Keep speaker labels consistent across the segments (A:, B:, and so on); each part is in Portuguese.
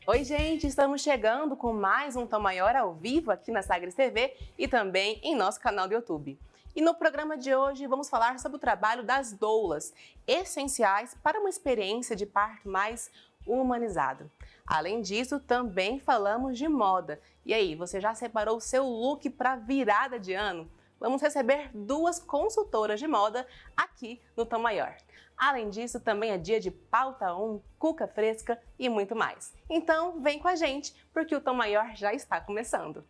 A: Oi, gente, estamos chegando com mais um Tom Maior ao vivo aqui na Sagres TV e também em nosso canal do YouTube. E no programa de hoje vamos falar sobre o trabalho das doulas, essenciais para uma experiência de parto mais humanizado. Além disso, também falamos de moda. E aí, você já separou o seu look para virada de ano? Vamos receber duas consultoras de moda aqui no Tom Maior. Além disso, também é dia de pauta 1, cuca fresca e muito mais. Então, vem com a gente, porque o Tom Maior já está começando.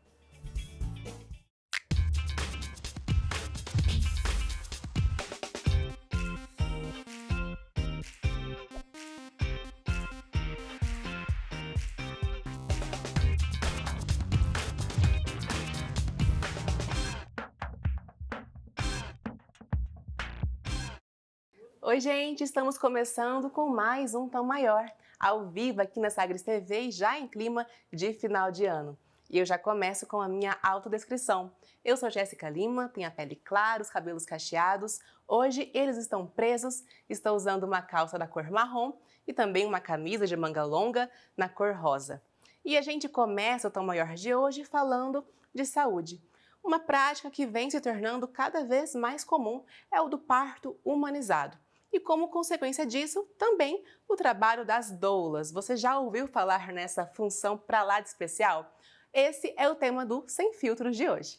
A: Oi, gente, estamos começando com mais um Tom Maior, ao vivo aqui na Sagres TV e já em clima de final de ano. E eu já começo com a minha autodescrição. Eu sou Jéssica Lima, tenho a pele clara, os cabelos cacheados. Hoje eles estão presos, estou usando uma calça da cor marrom e também uma camisa de manga longa na cor rosa. E a gente começa o Tom Maior de hoje falando de saúde. Uma prática que vem se tornando cada vez mais comum é o do parto humanizado. E como consequência disso, também o trabalho das doulas. Você já ouviu falar nessa função pra lá de especial? Esse é o tema do Sem Filtros de hoje.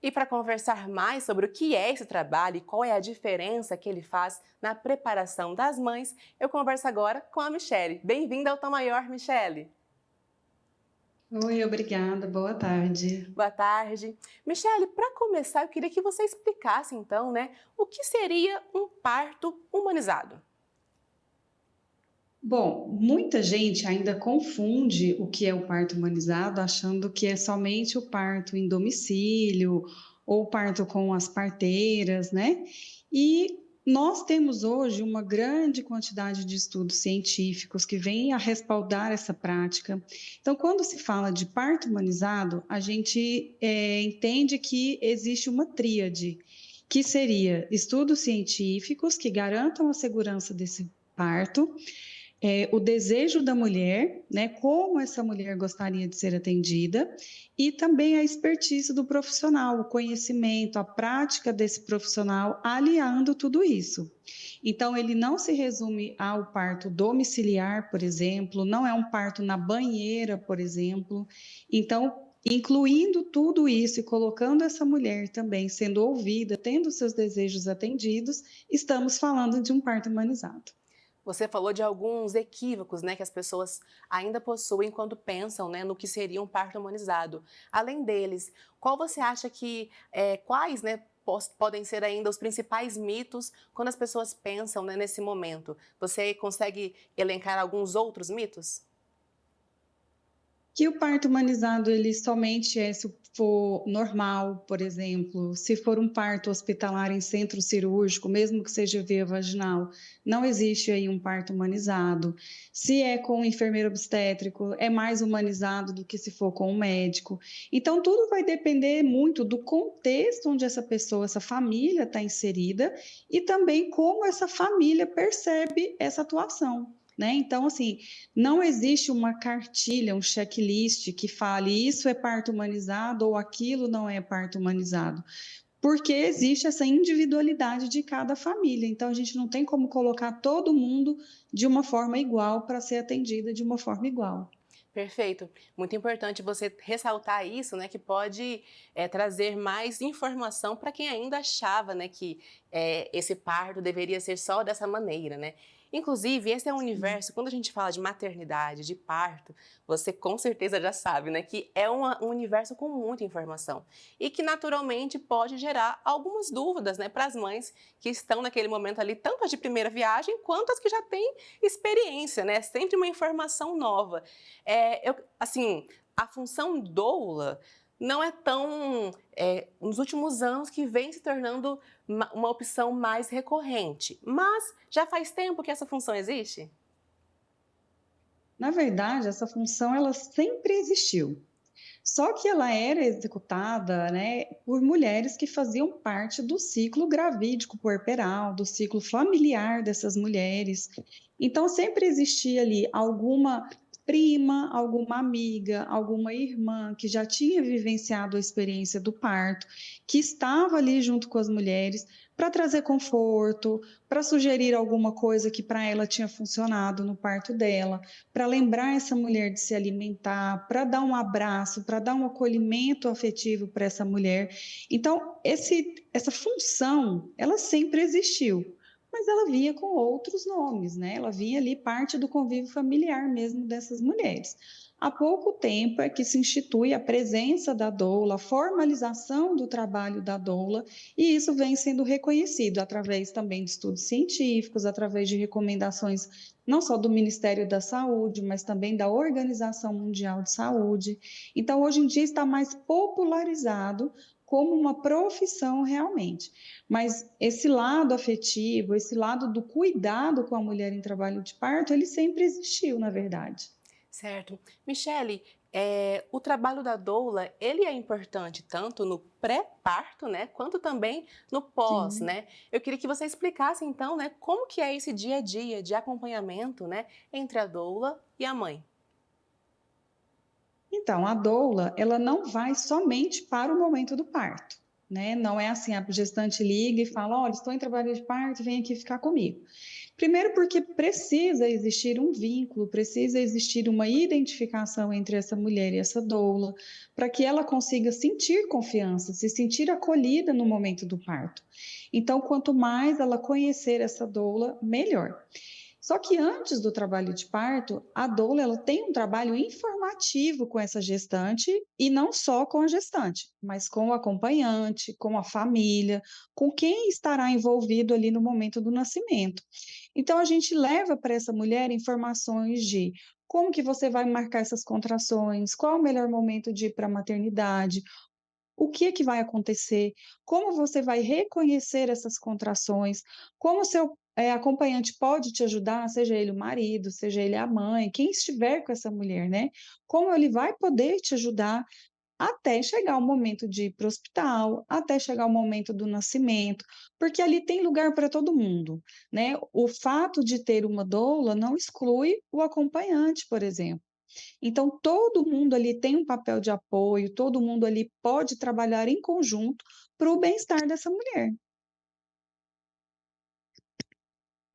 A: E para conversar mais sobre o que é esse trabalho e qual é a diferença que ele faz na preparação das mães, eu converso agora com a Michele. Bem-vinda ao Tom Maior, Michele!
B: Oi, obrigada, boa tarde.
A: Boa tarde. Michele, para começar, eu queria que você explicasse então, o que seria um parto humanizado?
B: Bom, muita gente ainda confunde o que é o parto humanizado, achando que é somente o parto em domicílio ou o parto com as parteiras, né? E nós temos hoje uma grande quantidade de estudos científicos que vêm a respaldar essa prática. Então, quando se fala de parto humanizado, a gente entende que existe uma tríade, que seria estudos científicos que garantam a segurança desse parto, o desejo da mulher, né, como essa mulher gostaria de ser atendida, e também a expertise do profissional, o conhecimento, a prática desse profissional, aliando tudo isso. Então, ele não se resume ao parto domiciliar, por exemplo, não é um parto na banheira, por exemplo. Então, incluindo tudo isso e colocando essa mulher também sendo ouvida, tendo seus desejos atendidos, estamos falando de um parto humanizado.
A: Você falou de alguns equívocos, que as pessoas ainda possuem quando pensam, no que seria um parto humanizado. Além deles, qual você acha que, quais, podem ser ainda os principais mitos quando as pessoas pensam, nesse momento? Você consegue elencar alguns outros mitos?
B: Que o parto humanizado ele somente é se for normal, por exemplo, se for um parto hospitalar em centro cirúrgico, mesmo que seja via vaginal, não existe aí um parto humanizado. Se é com um enfermeiro obstétrico, é mais humanizado do que se for com um médico. Então, tudo vai depender muito do contexto onde essa pessoa, essa família está inserida e também como essa família percebe essa atuação. Né? Então, assim, não existe uma cartilha, um checklist que fale isso é parto humanizado ou aquilo não é parto humanizado, porque existe essa individualidade de cada família. Então, a gente não tem como colocar todo mundo de uma forma igual para ser atendida de uma forma igual.
A: Perfeito. Muito importante você ressaltar isso, que pode trazer mais informação para quem ainda achava, que esse parto deveria ser só dessa maneira, Inclusive, esse é um universo, quando a gente fala de maternidade, de parto, você com certeza já sabe, que é um universo com muita informação e que naturalmente pode gerar algumas dúvidas, para as mães que estão naquele momento ali, tanto as de primeira viagem quanto as que já têm experiência, Sempre uma informação nova. Assim, a função doula não é tão, nos últimos anos, que vem se tornando uma opção mais recorrente. Mas já faz tempo que essa função existe?
B: Na verdade, essa função ela sempre existiu. Só que ela era executada, né, por mulheres que faziam parte do ciclo gravídico puerperal, do ciclo familiar dessas mulheres. Então, sempre existia ali alguma prima, alguma amiga, alguma irmã que já tinha vivenciado a experiência do parto, que estava ali junto com as mulheres para trazer conforto, para sugerir alguma coisa que para ela tinha funcionado no parto dela, para lembrar essa mulher de se alimentar, para dar um abraço, para dar um acolhimento afetivo para essa mulher. Então, essa função, ela sempre existiu, mas ela vinha com outros nomes, né? Ela vinha ali parte do convívio familiar mesmo dessas mulheres. Há pouco tempo é que se institui a presença da doula, a formalização do trabalho da doula, e isso vem sendo reconhecido através também de estudos científicos, através de recomendações não só do Ministério da Saúde, mas também da Organização Mundial de Saúde. Então, hoje em dia está mais popularizado como uma profissão realmente. Mas esse lado afetivo, esse lado do cuidado com a mulher em trabalho de parto, ele sempre existiu, na verdade.
A: Certo. Michele, o trabalho da doula, ele é importante tanto no pré-parto, né, quanto também no pós,
B: Sim.
A: né? Eu queria que você explicasse então, né, como que é esse dia a dia de acompanhamento, né, entre a doula e a mãe.
B: Então, a doula, ela não vai somente para o momento do parto, né? Não é assim, a gestante liga e fala, olha, estou em trabalho de parto, vem aqui ficar comigo. Primeiro porque precisa existir um vínculo, precisa existir uma identificação entre essa mulher e essa doula, para que ela consiga sentir confiança, se sentir acolhida no momento do parto. Então, quanto mais ela conhecer essa doula, melhor. Só que antes do trabalho de parto, a doula ela tem um trabalho informativo com essa gestante e não só com a gestante, mas com o acompanhante, com a família, com quem estará envolvido ali no momento do nascimento. Então a gente leva para essa mulher informações de como que você vai marcar essas contrações, qual é o melhor momento de ir para a maternidade, o que é que vai acontecer, como você vai reconhecer essas contrações, como o seu acompanhante pode te ajudar, seja ele o marido, seja ele a mãe, quem estiver com essa mulher, né? Como ele vai poder te ajudar até chegar o momento de ir para o hospital, até chegar o momento do nascimento, porque ali tem lugar para todo mundo, né? O fato de ter uma doula não exclui o acompanhante, por exemplo. Então, todo mundo ali tem um papel de apoio, todo mundo ali pode trabalhar em conjunto para o bem-estar dessa mulher.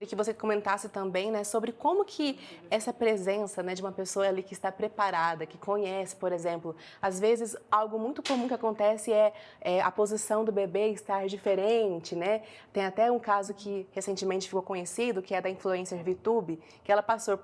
A: E que você comentasse também, né, sobre como que essa presença, né, de uma pessoa ali que está preparada, que conhece, por exemplo, às vezes algo muito comum que acontece é a posição do bebê estar diferente, né? Tem até um caso que recentemente ficou conhecido, que é da influencer VTube, que ela passou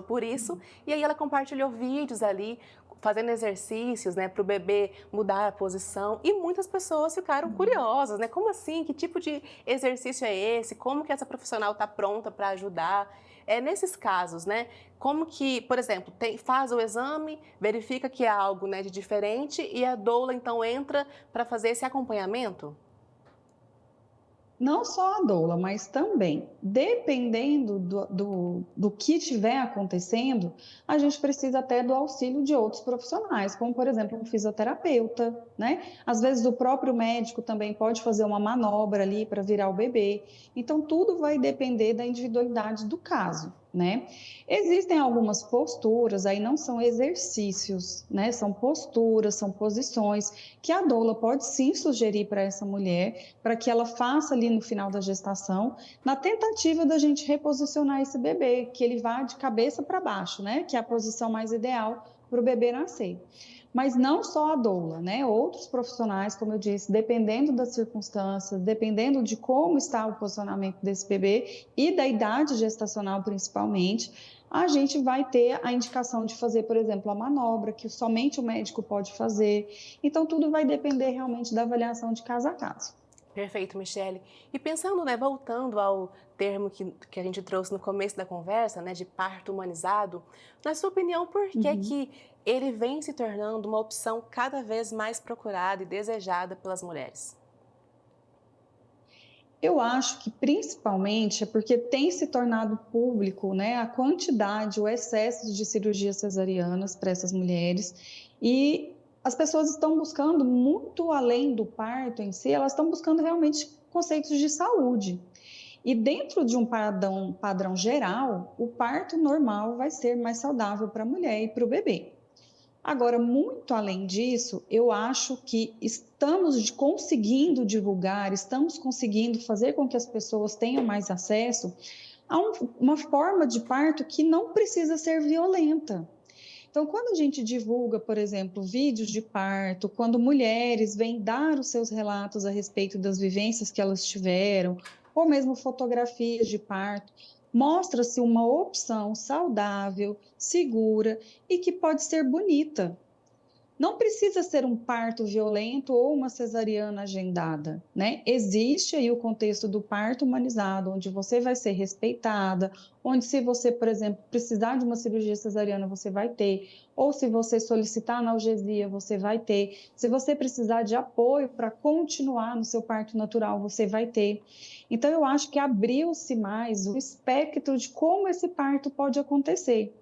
A: por isso e aí ela compartilhou vídeos ali fazendo exercícios, né, para o bebê mudar a posição e muitas pessoas ficaram curiosas, né? Como assim? Que tipo de exercício é esse? Como que essa profissional está pronta para ajudar? É nesses casos, né? Como que, por exemplo, faz o exame, verifica que é algo, né, de diferente e a doula então entra para fazer esse acompanhamento?
B: Não só a doula, mas também, dependendo do que estiver acontecendo, a gente precisa até do auxílio de outros profissionais, como, por exemplo, um fisioterapeuta, né? Às vezes o próprio médico também pode fazer uma manobra ali para virar o bebê. Então, tudo vai depender da individualidade do caso, né? Existem algumas posturas, aí não são exercícios, né? São posturas, são posições que a doula pode sim sugerir para essa mulher, para que ela faça ali no final da gestação, na tentativa da gente reposicionar esse bebê, que ele vá de cabeça para baixo, né? Que é a posição mais ideal para o bebê nascer. Mas não só a doula, né? Outros profissionais, como eu disse, dependendo das circunstâncias, dependendo de como está o posicionamento desse bebê e da idade gestacional principalmente, a gente vai ter a indicação de fazer, por exemplo, a manobra, que somente o médico pode fazer. Então, tudo vai depender realmente da avaliação de caso a caso.
A: Perfeito, Michele. E pensando, né, voltando ao termo que a gente trouxe no começo da conversa, né, de parto humanizado, na sua opinião, por que
B: Uhum.
A: que ele vem se tornando uma opção cada vez mais procurada e desejada pelas mulheres?
B: Eu acho que principalmente é porque tem se tornado público, né, a quantidade, o excesso de cirurgias cesarianas para essas mulheres e as pessoas estão buscando muito além do parto em si, elas estão buscando realmente conceitos de saúde. E dentro de um padrão geral, o parto normal vai ser mais saudável para a mulher e para o bebê. Agora, muito além disso, eu acho que estamos conseguindo divulgar, estamos conseguindo fazer com que as pessoas tenham mais acesso a uma forma de parto que não precisa ser violenta. Então, quando a gente divulga, por exemplo, vídeos de parto, quando mulheres vêm dar os seus relatos a respeito das vivências que elas tiveram, ou mesmo fotografias de parto, mostra-se uma opção saudável, segura e que pode ser bonita. Não precisa ser um parto violento ou uma cesariana agendada, né? Existe aí o contexto do parto humanizado, onde você vai ser respeitada, onde se você, por exemplo, precisar de uma cirurgia cesariana, você vai ter, ou se você solicitar analgesia, você vai ter. Se você precisar de apoio para continuar no seu parto natural, você vai ter. Então, eu acho que abriu-se mais o espectro de como esse parto pode acontecer.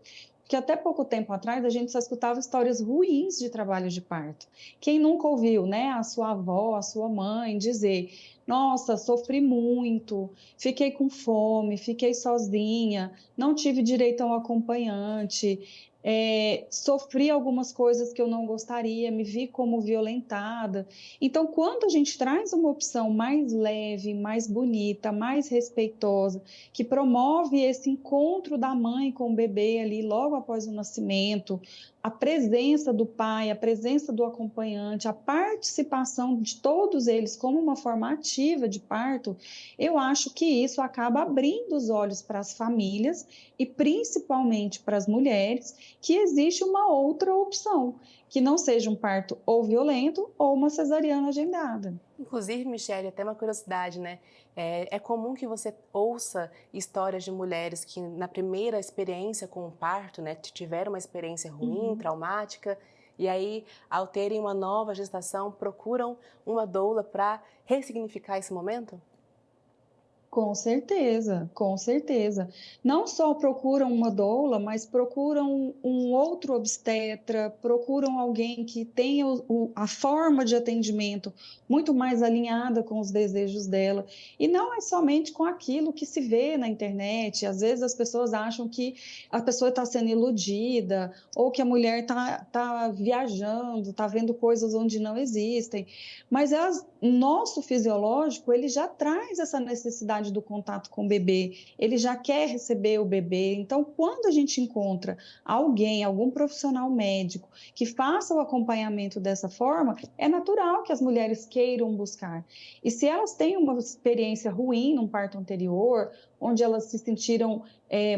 B: Porque até pouco tempo atrás a gente só escutava histórias ruins de trabalho de parto. Quem nunca ouviu, né, a sua avó, a sua mãe dizer: nossa, sofri muito, fiquei com fome, fiquei sozinha, não tive direito a um acompanhante, sofri algumas coisas que eu não gostaria, me vi como violentada. Então, quando a gente traz uma opção mais leve, mais bonita, mais respeitosa, que promove esse encontro da mãe com o bebê ali logo após o nascimento, a presença do pai, a presença do acompanhante, a participação de todos eles como uma forma ativa de parto, eu acho que isso acaba abrindo os olhos para as famílias e principalmente para as mulheres, que existe uma outra opção, que não seja um parto ou violento ou uma cesariana agendada.
A: Inclusive, Michele, até uma curiosidade, né? É comum que você ouça histórias de mulheres que na primeira experiência com o parto, né, tiveram uma experiência ruim,
B: Uhum.
A: traumática, e aí, ao terem uma nova gestação, procuram uma doula para ressignificar esse momento?
B: Com certeza, com certeza. Não só procuram uma doula, mas procuram um outro obstetra, procuram alguém que tenha a forma de atendimento muito mais alinhada com os desejos dela. E não é somente com aquilo que se vê na internet. Às vezes as pessoas acham que a pessoa está sendo iludida, ou que a mulher está viajando, está vendo coisas onde não existem. Mas nosso fisiológico, ele já traz essa necessidade do contato com o bebê, ele já quer receber o bebê. Então, quando a gente encontra alguém, algum profissional médico que faça o acompanhamento dessa forma, é natural que as mulheres queiram buscar. E se elas têm uma experiência ruim num parto anterior, onde elas se sentiram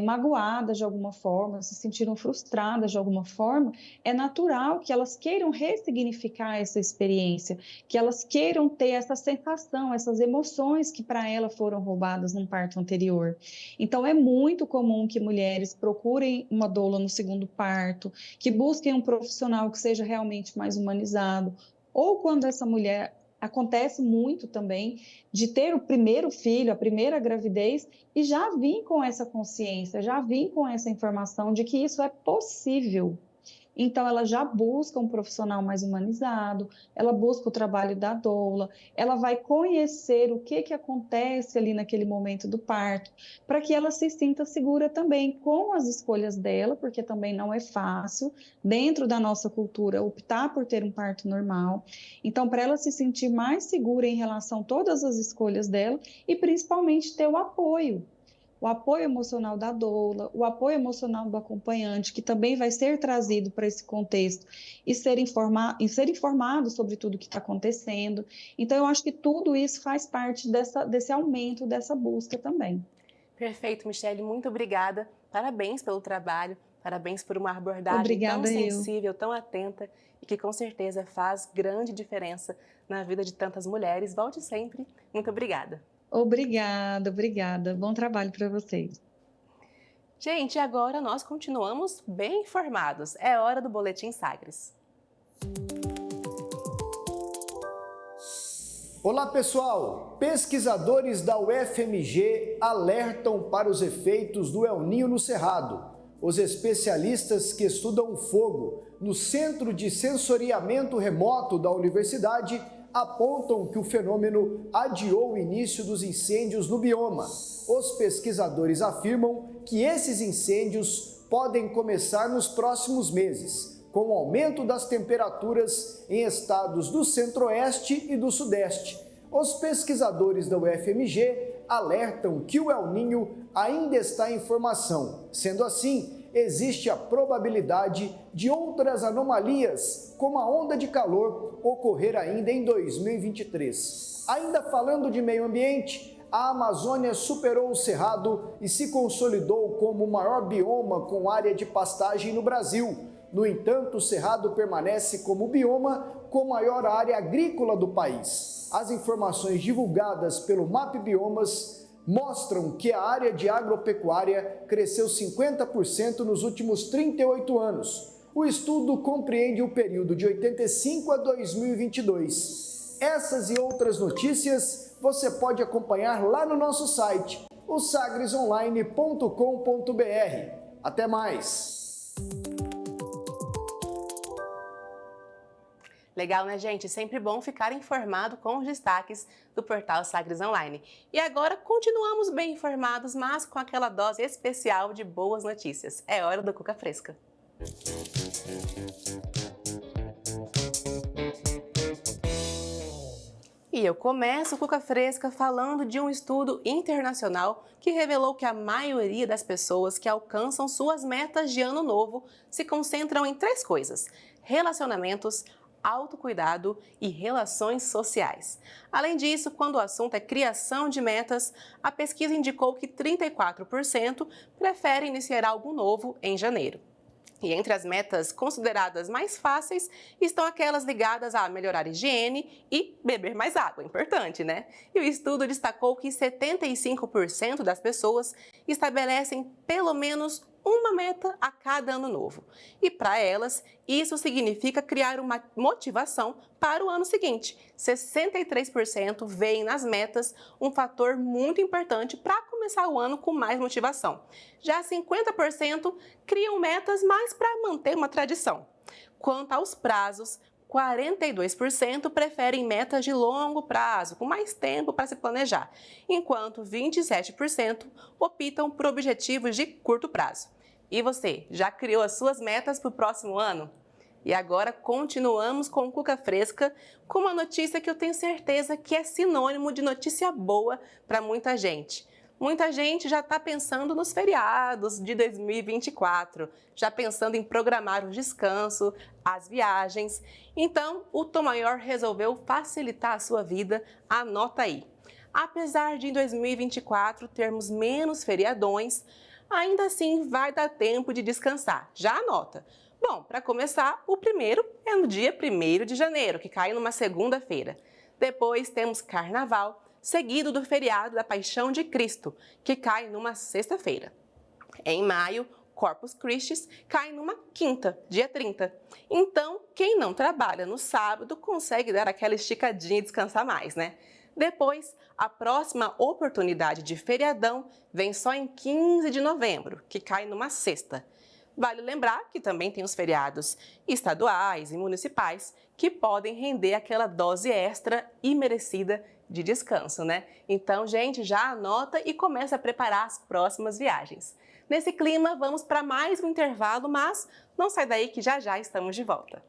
B: magoadas de alguma forma, se sentiram frustradas de alguma forma, é natural que elas queiram ressignificar essa experiência, que elas queiram ter essa sensação, essas emoções que para ela foram roubadas num parto anterior. Então, é muito comum que mulheres procurem uma doula no segundo parto, que busquem um profissional que seja realmente mais humanizado, ou quando essa mulher acontece muito também de ter o primeiro filho, a primeira gravidez, e já vir com essa consciência, já vir com essa informação de que isso é possível. Então, ela já busca um profissional mais humanizado, ela busca o trabalho da doula, ela vai conhecer o que acontece ali naquele momento do parto, para que ela se sinta segura também com as escolhas dela, porque também não é fácil, dentro da nossa cultura, optar por ter um parto normal. Então, para ela se sentir mais segura em relação a todas as escolhas dela e principalmente ter o apoio emocional da doula, o apoio emocional do acompanhante, que também vai ser trazido para esse contexto e ser informado sobre tudo que está acontecendo. Então, eu acho que tudo isso faz parte desse aumento, dessa busca também.
A: Perfeito, Michele, muito obrigada. Parabéns pelo trabalho, parabéns por uma abordagem tão
B: Obrigada eu.
A: sensível, tão atenta e que com certeza faz grande diferença na vida de tantas mulheres. Volte sempre. Muito obrigada.
B: Obrigada, obrigada. Bom trabalho para vocês.
A: Gente, agora nós continuamos bem informados. É hora do Boletim Sagres.
C: Olá pessoal, pesquisadores da UFMG alertam para os efeitos do El Niño no Cerrado. Os especialistas que estudam o fogo no Centro de Sensoriamento Remoto da Universidade apontam que o fenômeno adiou o início dos incêndios no bioma. Os pesquisadores afirmam que esses incêndios podem começar nos próximos meses, com o aumento das temperaturas em estados do Centro-Oeste e do Sudeste. Os pesquisadores da UFMG alertam que o El Niño ainda está em formação. Sendo assim, existe a probabilidade de outras anomalias, como a onda de calor, ocorrer ainda em 2023. Ainda falando de meio ambiente, a Amazônia superou o Cerrado e se consolidou como o maior bioma com área de pastagem no Brasil. No entanto, o Cerrado permanece como o bioma com maior área agrícola do país. As informações divulgadas pelo MAP Biomas mostram que a área de agropecuária cresceu 50% nos últimos 38 anos. O estudo compreende o período de 85 a 2022. Essas e outras notícias você pode acompanhar lá no nosso site, o sagresonline.com.br. Até mais!
A: Legal, né, gente? Sempre bom ficar informado com os destaques do portal Sagres Online. E agora continuamos bem informados, mas com aquela dose especial de boas notícias. É hora do Cuca Fresca. E eu começo o Cuca Fresca falando de um estudo internacional que revelou que a maioria das pessoas que alcançam suas metas de ano novo se concentram em 3 coisas: relacionamentos, autocuidado e relações sociais. Além disso, quando o assunto é criação de metas, a pesquisa indicou que 34% preferem iniciar algo novo em janeiro. E entre as metas consideradas mais fáceis estão aquelas ligadas a melhorar a higiene e beber mais água, importante, né? E o estudo destacou que 75% das pessoas estabelecem pelo menos uma meta a cada ano novo. E para elas, isso significa criar uma motivação para o ano seguinte. 63% veem nas metas um fator muito importante para começar o ano com mais motivação. Já 50% criam metas mais para manter uma tradição. Quanto aos prazos, 42% preferem metas de longo prazo, com mais tempo para se planejar, enquanto 27% optam por objetivos de curto prazo. E você, já criou as suas metas para o próximo ano? E agora continuamos com o Cuca Fresca, com uma notícia que eu tenho certeza que é sinônimo de notícia boa para muita gente. Muita gente já está pensando nos feriados de 2024, já pensando em programar o descanso, as viagens. Então, o Tom Maior resolveu facilitar a sua vida. Anota aí. Apesar de em 2024 termos menos feriadões, ainda assim vai dar tempo de descansar. Já anota. Bom, para começar, o primeiro é no dia 1º de janeiro, que cai numa segunda-feira. Depois temos Carnaval, seguido do feriado da Paixão de Cristo, que cai numa sexta-feira. Em maio, Corpus Christi cai numa quinta, dia 30. Então, quem não trabalha no sábado consegue dar aquela esticadinha e descansar mais, né? Depois, a próxima oportunidade de feriadão vem só em 15 de novembro, que cai numa sexta. Vale lembrar que também tem os feriados estaduais e municipais que podem render aquela dose extra e merecida de descanso, né? Então, gente, já anota e começa a preparar as próximas viagens. Nesse clima, vamos para mais um intervalo, mas não sai daí que já já estamos de volta.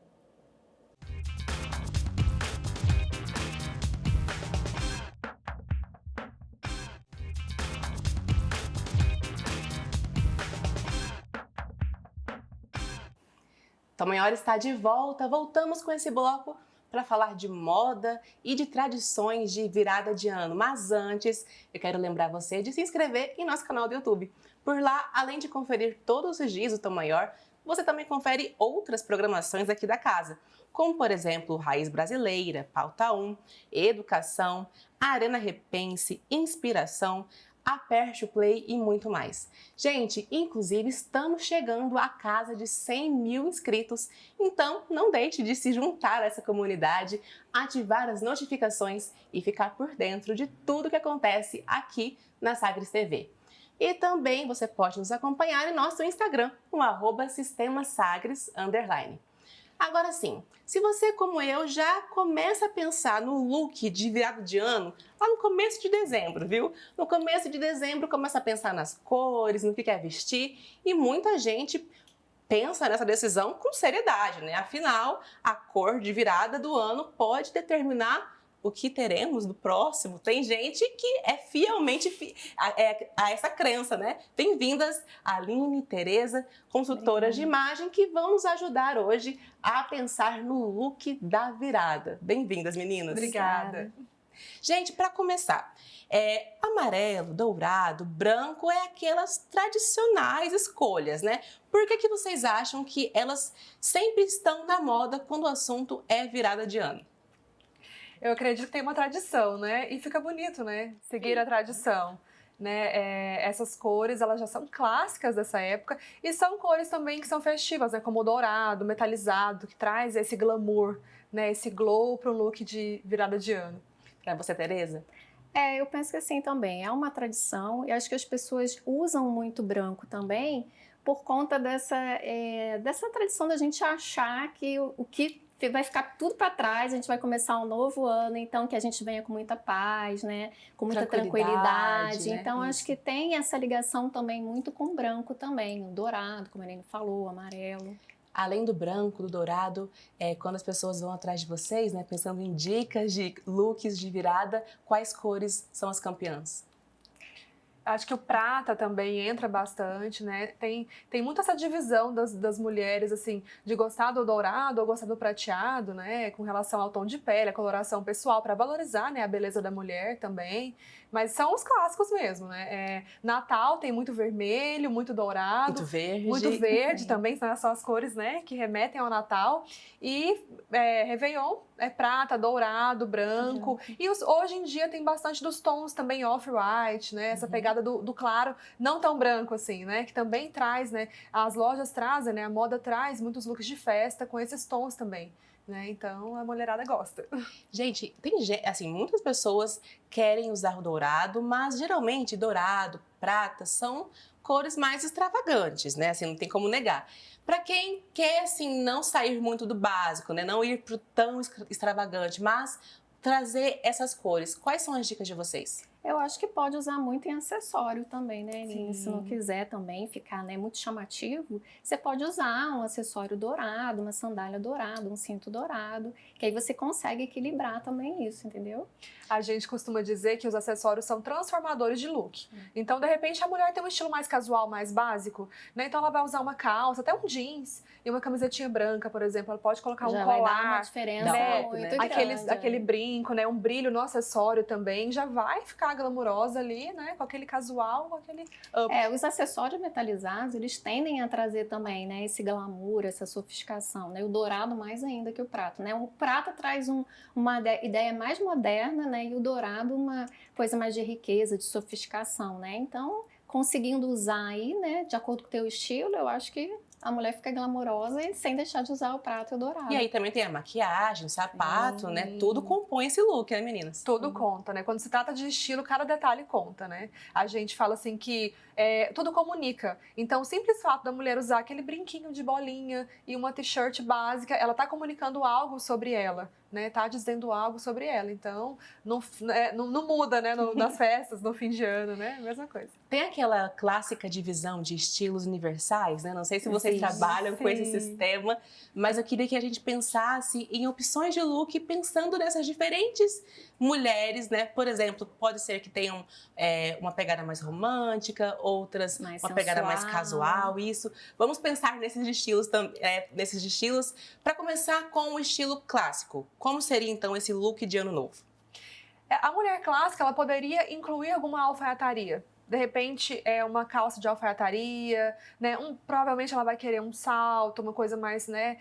A: Tom Maior está de volta. Voltamos com esse bloco para falar de moda e de tradições de virada de ano. Mas antes, eu quero lembrar você de se inscrever em nosso canal do YouTube. Por lá, além de conferir todos os dias do Tom Maior, você também confere outras programações aqui da casa, como, por exemplo, Raiz Brasileira, Pauta 1, Educação, Arena Repense, Inspiração, Aperte o Play e muito mais. Gente, inclusive estamos chegando à casa de 100 mil inscritos, então não deixe de se juntar a essa comunidade, ativar as notificações e ficar por dentro de tudo que acontece aqui na Sagres TV. E também você pode nos acompanhar em nosso Instagram, no @sistemasagres_. Agora sim, se você, como eu, já começa a pensar no look de virada de ano lá no começo de dezembro, viu? No começo de dezembro começa a pensar nas cores, no que quer vestir, e muita gente pensa nessa decisão com seriedade, né? Afinal, a cor de virada do ano pode determinar o que teremos no próximo. Tem gente que é fielmente a essa crença, né? Bem-vindas, Aline e Tereza, consultoras de imagem, que vão nos ajudar hoje a pensar no look da virada. Bem-vindas, meninas.
D: Obrigada.
A: Gente, para começar, amarelo, dourado, branco é aquelas tradicionais escolhas, né? Por que vocês acham que elas sempre estão na moda quando o assunto é virada de ano?
D: Eu acredito que tem uma tradição, né? E fica bonito, né? Seguir a tradição. Né? Essas cores, elas já são clássicas dessa época e são cores também que são festivas, né? Como o dourado, o metalizado, que traz esse glamour, né? Esse glow para um look de virada de ano.
A: Para você, Tereza?
E: Eu penso que assim também, é uma tradição e acho que as pessoas usam muito branco também por conta dessa tradição da gente achar que o que vai ficar tudo para trás, a gente vai começar um novo ano, então que a gente venha com muita paz, né? Com muita tranquilidade.
A: Né?
E: Então,
A: Isso.
E: acho que tem essa ligação também muito com o branco também, o dourado, como a Aline falou, o amarelo.
A: Além do branco, do dourado, quando as pessoas vão atrás de vocês, né, pensando em dicas de looks de virada, quais cores são as campeãs?
D: Acho que o prata também entra bastante, né? Tem muito essa divisão das mulheres, assim, de gostar do dourado ou gostar do prateado, né? Com relação ao tom de pele, a coloração pessoal, para valorizar, né, a beleza da mulher também. Mas são os clássicos mesmo, né? Natal tem muito vermelho, muito dourado.
A: Muito verde.
D: Muito verde também, são as cores, né, que remetem ao Natal. E Réveillon é prata, dourado, branco. E hoje em dia tem bastante dos tons também off-white, né? Essa pegada do claro, não tão branco assim, né? Que também traz, né? As lojas trazem, né? A moda traz muitos looks de festa com esses tons também. Né? Então a mulherada gosta.
A: Gente, assim, muitas pessoas querem usar o dourado, mas geralmente dourado, prata são cores mais extravagantes, né? Assim, não tem como negar. Para quem quer, assim, não sair muito do básico, né? Não ir pro tão extravagante, mas trazer essas cores, quais são as dicas de vocês?
E: Eu acho que pode usar muito em acessório também, né, Aline? Se não quiser também ficar, né, muito chamativo, você pode usar um acessório dourado, uma sandália dourada, um cinto dourado, que aí você consegue equilibrar também isso, entendeu?
D: A gente costuma dizer que os acessórios são transformadores de look. Então, de repente, a mulher tem um estilo mais casual, mais básico, né? Então ela vai usar uma calça, até um jeans e uma camisetinha branca, por exemplo. Ela pode colocar
E: Já
D: um
E: vai
D: colar,
E: dar uma diferença
D: né?
E: muito grande.
D: Aquele brinco, né? Um brilho no acessório também, já vai ficar glamurosa ali, né? Com aquele casual, com aquele up.
E: Os acessórios metalizados, eles tendem a trazer também, né, esse glamour, essa sofisticação, né? O dourado mais ainda que o prata, né? O prata traz uma ideia mais moderna, né? E o dourado uma coisa mais de riqueza, de sofisticação, né? Então, conseguindo usar aí, né, de acordo com o teu estilo, eu acho que a mulher fica glamourosa e sem deixar de usar o prata e o dourado.
A: E aí também tem a maquiagem, o sapato, né? Tudo compõe esse look, né, meninas?
D: Tudo conta, né? Quando se trata de estilo, cada detalhe conta, né? A gente fala assim que tudo comunica. Então, o simples fato da mulher usar aquele brinquinho de bolinha e uma t-shirt básica, ela tá comunicando algo sobre ela, né? Tá dizendo algo sobre ela. Então, não muda, né? Nas festas, no fim de ano, né? Mesma coisa.
A: Tem aquela clássica divisão de estilos universais, né? Não sei se vocês trabalham com esse sistema, mas eu queria que a gente pensasse em opções de look pensando nessas diferentes mulheres, né? Por exemplo, pode ser que tenham uma pegada mais romântica, outras
E: Mais
A: uma pegada mais
E: sensual.
A: casual, isso. Vamos pensar nesses estilos para começar com o estilo clássico. Como seria então esse look de ano novo?
D: A mulher clássica, ela poderia incluir alguma alfaiataria. De repente, uma calça de alfaiataria, né? Provavelmente ela vai querer um salto, uma coisa mais, né?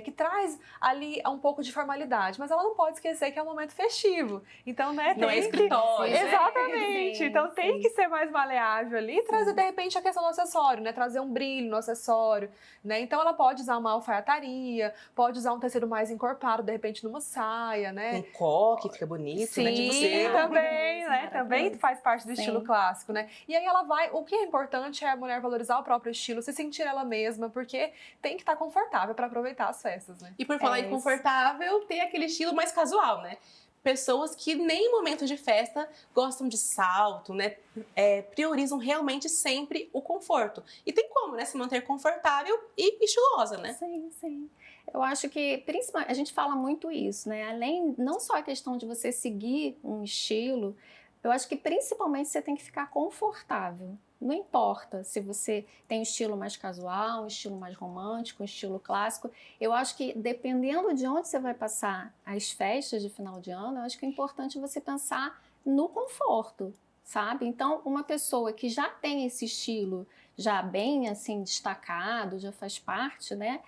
D: Que traz ali um pouco de formalidade. Mas ela não pode esquecer que é um momento festivo. Então, né?
A: Não é escritório.
D: Exatamente.
E: Sim,
D: então, tem
E: sim.
D: que ser mais maleável ali e trazer, de repente, a questão do acessório, né? Trazer um brilho no acessório, né? Então, ela pode usar uma alfaiataria, pode usar um tecido mais encorpado, de repente, numa saia, né?
A: Um coque fica bonito,
D: Sim,
A: né? Tipo,
D: também, né?
E: Maravilhoso.
D: Também faz parte do
E: Sim.
D: estilo clássico, né? né? E aí ela vai, o que é importante é a mulher valorizar o próprio estilo, se sentir ela mesma, porque tem que estar confortável para aproveitar as festas, né?
A: E por falar em confortável, tem aquele estilo mais casual, né? Pessoas que nem em momento de festa gostam de salto, né? Priorizam realmente sempre o conforto. E tem como, né? Se manter confortável e estilosa, né?
E: Sim, sim. Eu acho que, principalmente, a gente fala muito isso, né? Além, não só a questão de você seguir um estilo, eu acho que principalmente você tem que ficar confortável. Não importa se você tem um estilo mais casual, um estilo mais romântico, um estilo clássico. Eu acho que dependendo de onde você vai passar as festas de final de ano, eu acho que é importante você pensar no conforto, sabe? Então, uma pessoa que já tem esse estilo já bem assim destacado, já faz parte, né?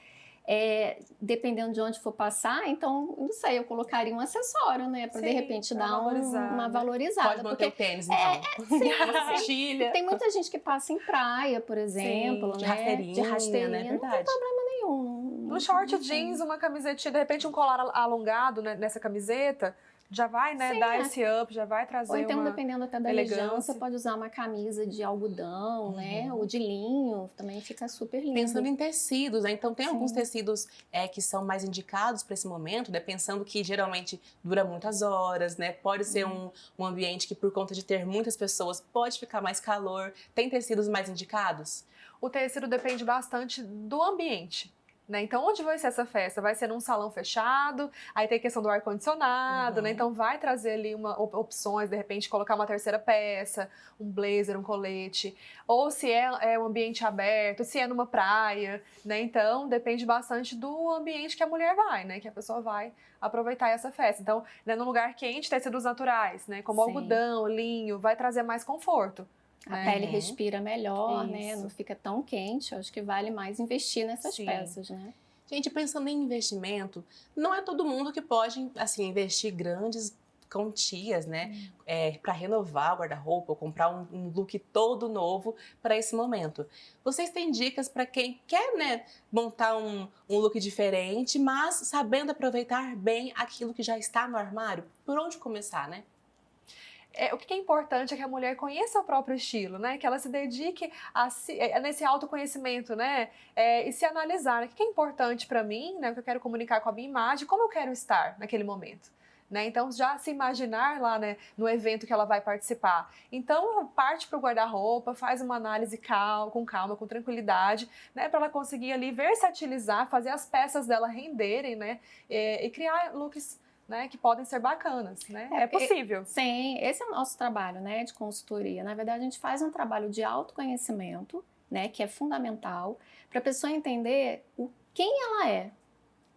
E: Dependendo de onde for passar, então, não sei, eu colocaria um acessório, né? Para de repente dar uma valorizada.
A: Pode manter o tênis, então.
E: Sim,
A: uma sapatilha.
E: Tem muita gente que passa em praia, por exemplo,
A: de
E: né?
A: rasteirinha, né?
E: Não tem problema nenhum.
D: Um short jeans, uma camisetinha, de repente um colar alongado, né, nessa camiseta, já vai, né, dar esse up, já vai trazer
E: Ou então,
D: uma
E: dependendo até da região, você pode usar uma camisa de algodão, né? Ou de linho, também fica super lindo.
A: Pensando em tecidos, né? Então tem alguns tecidos que são mais indicados para esse momento, né? Pensando que geralmente dura muitas horas, né? Pode ser um ambiente que, por conta de ter muitas pessoas, pode ficar mais calor. Tem tecidos mais indicados?
D: O tecido depende bastante do ambiente. Né? Então, onde vai ser essa festa? Vai ser num salão fechado, aí tem a questão do ar-condicionado, né? Então vai trazer ali opções, de repente colocar uma terceira peça, um blazer, um colete, ou se é um ambiente aberto, se é numa praia, né? Então depende bastante do ambiente que a mulher vai, né? Que a pessoa vai aproveitar essa festa. Então, né, num lugar quente, tecidos naturais, né? Como algodão, linho, vai trazer mais conforto.
E: A pele respira melhor, né? Não fica tão quente. Eu acho que vale mais investir nessas peças, né?
A: Gente, pensando em investimento, não é todo mundo que pode, assim, investir grandes quantias, né? Para renovar o guarda-roupa, ou comprar um look todo novo para esse momento. Vocês têm dicas para quem quer, né, montar um look diferente, mas sabendo aproveitar bem aquilo que já está no armário? Por onde começar, né?
D: O que é importante é que a mulher conheça o próprio estilo, né? Que ela se dedique nesse autoconhecimento, né? E se analisar, né? O que é importante para mim, né? O que eu quero comunicar com a minha imagem, como eu quero estar naquele momento. Né? Então, já se imaginar lá, né, no evento que ela vai participar. Então, parte para o guarda-roupa, faz uma análise com calma, com tranquilidade, né, para ela conseguir ali versatilizar, fazer as peças dela renderem, né, e criar looks, né, que podem ser bacanas, né? É possível.
E: Sim, esse é o nosso trabalho, né, de consultoria. Na verdade, a gente faz um trabalho de autoconhecimento, né, que é fundamental, para a pessoa entender quem ela é,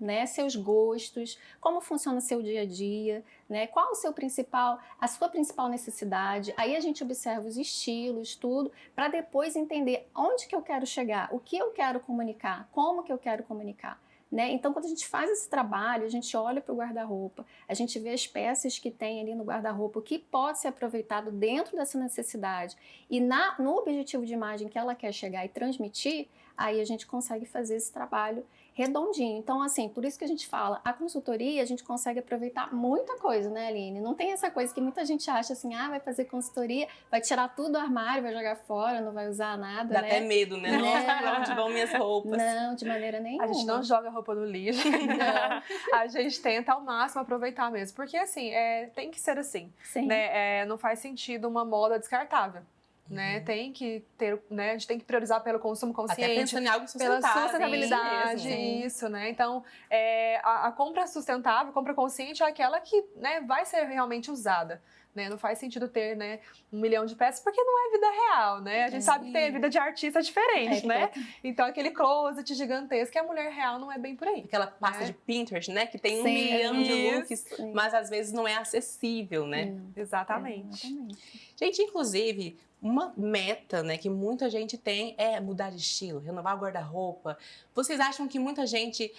E: né, seus gostos, como funciona o seu dia a dia, né, qual a sua principal necessidade. Aí a gente observa os estilos, tudo, para depois entender onde que eu quero chegar, o que eu quero comunicar, como que eu quero comunicar. Né? Então, quando a gente faz esse trabalho, a gente olha para o guarda-roupa, a gente vê as peças que tem ali no guarda-roupa, o que pode ser aproveitado dentro dessa necessidade e no objetivo de imagem que ela quer chegar e transmitir, aí a gente consegue fazer esse trabalho redondinho. Então, assim, por isso que a gente fala, a consultoria, a gente consegue aproveitar muita coisa, né, Aline? Não tem essa coisa que muita gente acha assim, vai fazer consultoria, vai tirar tudo do armário, vai jogar fora, não vai usar nada,
A: Dá
E: né?
A: até medo, né? Nossa, pra onde vão minhas roupas?
E: Não, de maneira nenhuma.
D: A gente não joga roupa no lixo, não. A gente tenta ao máximo aproveitar mesmo, porque assim, tem que ser assim, né? Não faz sentido uma moda descartável. Né? Tem que ter, né? A gente tem que priorizar pelo consumo consciente,
A: até pensando em algo sustentável,
D: pela sustentabilidade, isso, né? Então, a compra sustentável, a compra consciente é aquela que, né, vai ser realmente usada. Né? Não faz sentido ter, né, 1 milhão de peças, porque não é vida real, né? A gente sabe que tem a vida de artista diferente, né? Então, aquele closet gigantesco, a mulher real não é bem por aí.
A: Aquela pasta de Pinterest, né? Que tem 1 milhão de looks, mas às vezes não é acessível, né?
D: Exatamente.
A: Gente, inclusive, uma meta, né, que muita gente tem é mudar de estilo, renovar o guarda-roupa. Vocês acham que muita gente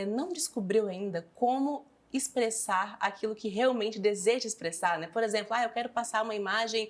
A: não descobriu ainda como expressar aquilo que realmente deseja expressar, né? Por exemplo, eu quero passar uma imagem,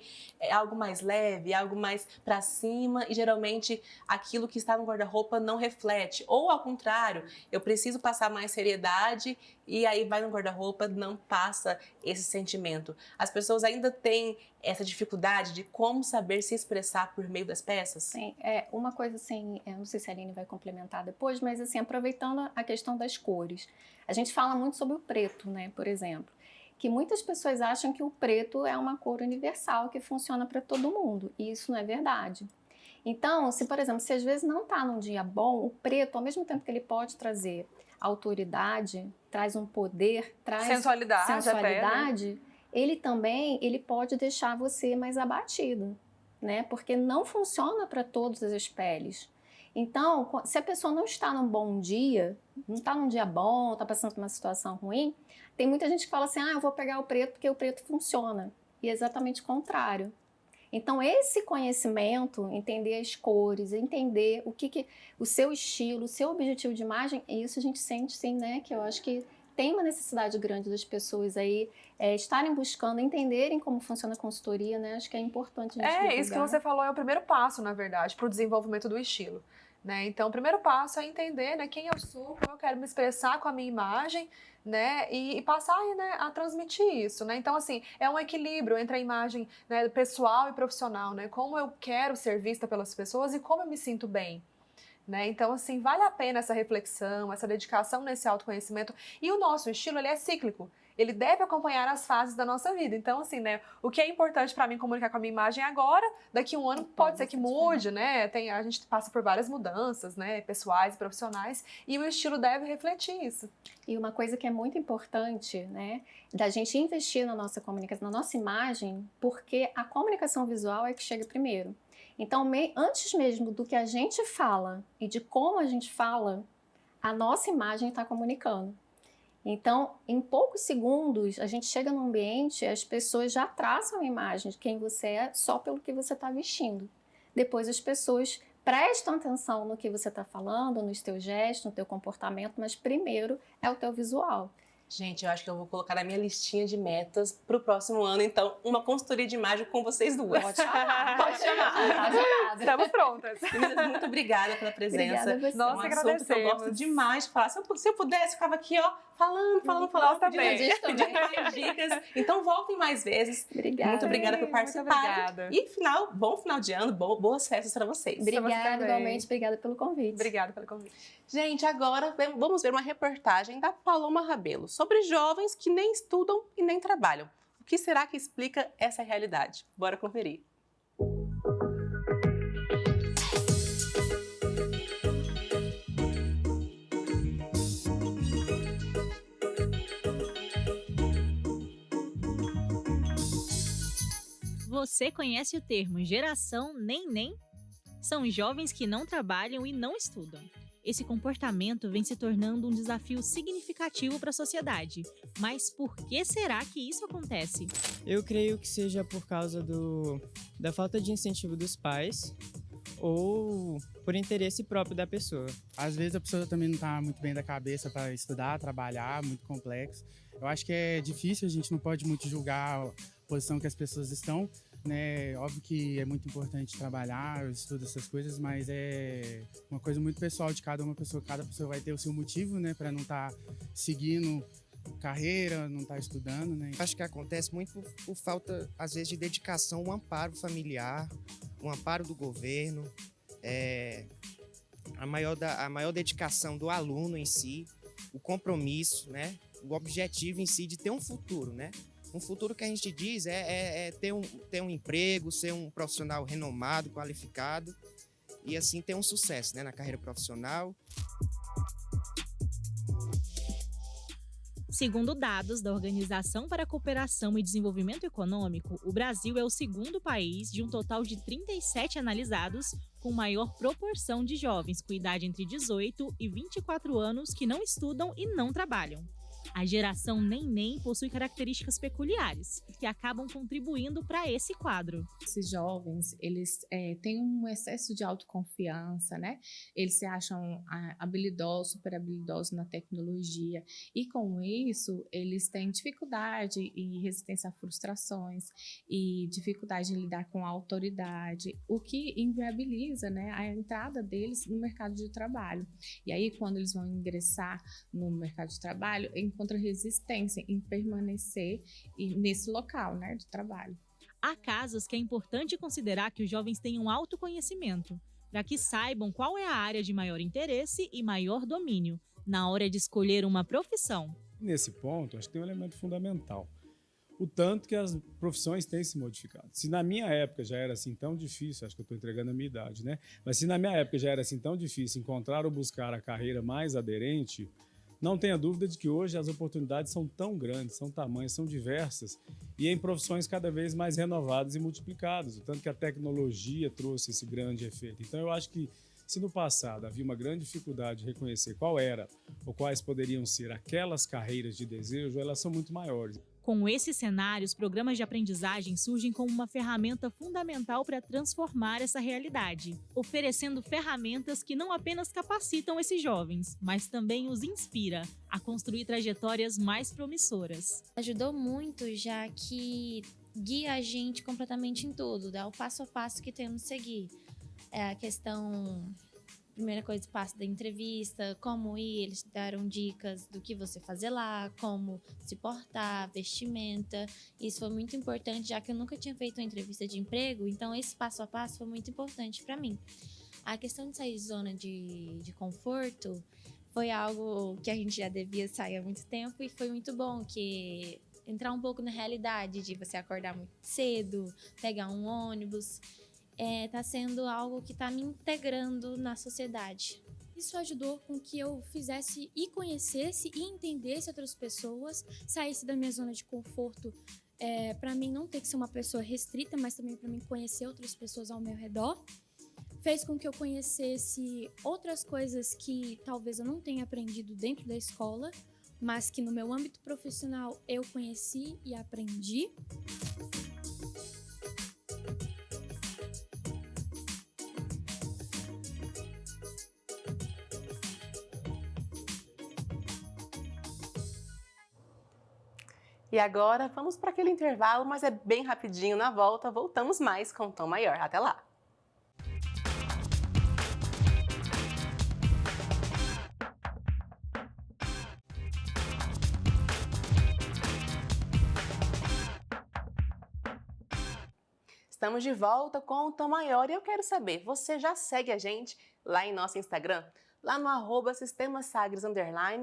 A: algo mais leve, algo mais para cima, e geralmente aquilo que está no guarda-roupa não reflete. Ou ao contrário, eu preciso passar mais seriedade e aí vai no guarda-roupa, não passa esse sentimento. As pessoas ainda têm essa dificuldade de como saber se expressar por meio das peças?
E: Sim, uma coisa assim, eu não sei se a Aline vai complementar depois, mas assim, aproveitando a questão das cores. A gente fala muito sobre o preto, né, por exemplo, que muitas pessoas acham que o preto é uma cor universal que funciona para todo mundo, e isso não é verdade. Então, se por exemplo, se às vezes não está num dia bom, o preto, ao mesmo tempo que ele pode trazer autoridade, traz um poder, traz
D: sensualidade até, né?
E: Ele também pode deixar você mais abatido, né? Porque não funciona para todas as peles. Então, se a pessoa não está num bom dia, não está num dia bom, está passando por uma situação ruim, tem muita gente que fala assim, eu vou pegar o preto porque o preto funciona. E é exatamente o contrário. Então, esse conhecimento, entender as cores, entender o seu estilo, o seu objetivo de imagem, isso a gente sente sim, né? Que eu acho que tem uma necessidade grande das pessoas aí estarem buscando, entenderem como funciona a consultoria, né? Acho que é importante a gente divulgar.
D: Isso que você falou é o primeiro passo, na verdade, para o desenvolvimento do estilo. Né? Então, o primeiro passo é entender, né, quem eu sou, como eu quero me expressar com a minha imagem, né, e passar, né, a transmitir isso, né? Então, assim, é um equilíbrio entre a imagem, né, pessoal e profissional, né? Como eu quero ser vista pelas pessoas e como eu me sinto bem. Né? Então, assim, vale a pena essa reflexão, essa dedicação nesse autoconhecimento. E o nosso estilo, ele é cíclico. Ele deve acompanhar as fases da nossa vida. Então, assim, né, o que é importante para mim comunicar com a minha imagem agora, daqui a um ano pode ser que mude, né? A gente passa por várias mudanças, né, pessoais e profissionais, e o estilo deve refletir isso.
E: E uma coisa que é muito importante, né, da gente investir na nossa comunicação, na nossa imagem, porque a comunicação visual é que chega primeiro. Então, antes mesmo do que a gente fala e de como a gente fala, a nossa imagem está comunicando. Então, em poucos segundos, a gente chega no ambiente, as pessoas já traçam a imagem de quem você é só pelo que você está vestindo. Depois as pessoas prestam atenção no que você está falando, nos teus gestos, no teu comportamento, mas primeiro é o teu visual.
A: Gente, eu acho que eu vou colocar na minha listinha de metas para o próximo ano, então, uma consultoria de imagem com vocês duas.
E: Pode chamar.
A: Pode chamar.
D: Estamos prontas.
A: Meninas, muito obrigada pela presença.
E: Obrigada a você.
D: Nossa,
A: é um assunto que eu gosto demais de falar. Se eu pudesse, eu ficava aqui, ó, falando, pedindo mais dicas. Então, voltem mais vezes.
E: Obrigada.
A: Muito obrigada por participar.
D: Obrigada.
A: E bom final de ano, boas festas para vocês.
E: Obrigada, igualmente. Obrigada pelo convite.
D: Obrigada pelo convite.
A: Gente, agora vamos ver uma reportagem da Paloma Rabelo sobre jovens que nem estudam e nem trabalham. O que será que explica essa realidade? Bora conferir.
F: Você conhece o termo geração nem? São jovens que não trabalham e não estudam. Esse comportamento vem se tornando um desafio significativo para a sociedade. Mas por que será que isso acontece?
G: Eu creio que seja por causa da falta de incentivo dos pais ou por interesse próprio da pessoa.
H: Às vezes a pessoa também não está muito bem da cabeça para estudar, trabalhar, muito complexo. Eu acho que é difícil, a gente não pode muito julgar a posição que as pessoas estão, né? Óbvio que é muito importante trabalhar, eu estudo essas coisas, mas é uma coisa muito pessoal de cada pessoa. Cada pessoa vai ter o seu motivo, né, para não estar seguindo carreira, não estar estudando, né?
I: Acho que acontece muito por falta, às vezes, de dedicação, um amparo familiar, um amparo do governo, a maior dedicação do aluno em si, o compromisso, né? O objetivo em si de ter um futuro, né? Um futuro que a gente diz ter um emprego, ser um profissional renomado, qualificado e assim ter um sucesso, né, na carreira profissional.
F: Segundo dados da Organização para a Cooperação e Desenvolvimento Econômico, o Brasil é o segundo país de um total de 37 analisados com maior proporção de jovens com idade entre 18 e 24 anos que não estudam e não trabalham. A geração nem possui características peculiares, que acabam contribuindo para esse quadro.
J: Esses jovens, eles têm um excesso de autoconfiança, né? Eles se acham habilidosos, super habilidosos na tecnologia. E com isso, eles têm dificuldade e resistência a frustrações e dificuldade em lidar com a autoridade, o que inviabiliza, né, a entrada deles no mercado de trabalho. E aí, quando eles vão ingressar no mercado de trabalho, encontra resistência em permanecer nesse local, né, de trabalho.
F: Há casos que é importante considerar que os jovens tenham autoconhecimento, para que saibam qual é a área de maior interesse e maior domínio, na hora de escolher uma profissão.
K: Nesse ponto, acho que tem um elemento fundamental. O tanto que as profissões têm se modificado. Se na minha época já era assim tão difícil, acho que eu estou entregando a minha idade, né? Mas se na minha época já era assim tão difícil encontrar ou buscar a carreira mais aderente, não tenha dúvida de que hoje as oportunidades são tão grandes, são tamanhas, são diversas e em profissões cada vez mais renovadas e multiplicadas. O tanto que a tecnologia trouxe esse grande efeito. Então eu acho que se no passado havia uma grande dificuldade de reconhecer qual era ou quais poderiam ser aquelas carreiras de desejo, elas são muito maiores.
F: Com esse cenário, os programas de aprendizagem surgem como uma ferramenta fundamental para transformar essa realidade, oferecendo ferramentas que não apenas capacitam esses jovens, mas também os inspira a construir trajetórias mais promissoras.
L: Ajudou muito, já que guia a gente completamente em tudo, dá o passo a passo que temos que seguir. É a questão... Primeira coisa, passo da entrevista, como ir, eles deram dicas do que você fazer lá, como se portar, vestimenta. Isso foi muito importante, já que eu nunca tinha feito uma entrevista de emprego, então esse passo a passo foi muito importante para mim. A questão de sair de zona de conforto foi algo que a gente já devia sair há muito tempo e foi muito bom, que entrar um pouco na realidade de você acordar muito cedo, pegar um ônibus... Tá sendo algo que está me integrando na sociedade.
M: Isso ajudou com que eu fizesse e conhecesse e entendesse outras pessoas, saísse da minha zona de conforto, para mim não ter que ser uma pessoa restrita, mas também para mim conhecer outras pessoas ao meu redor. Fez com que eu conhecesse outras coisas que talvez eu não tenha aprendido dentro da escola, mas que no meu âmbito profissional eu conheci e aprendi.
A: E agora vamos para aquele intervalo, mas é bem rapidinho. Na volta, voltamos mais com o Tom Maior. Até lá! Estamos de volta com o Tom Maior e eu quero saber, você já segue a gente lá em nosso Instagram? Lá no @sistemasagres_,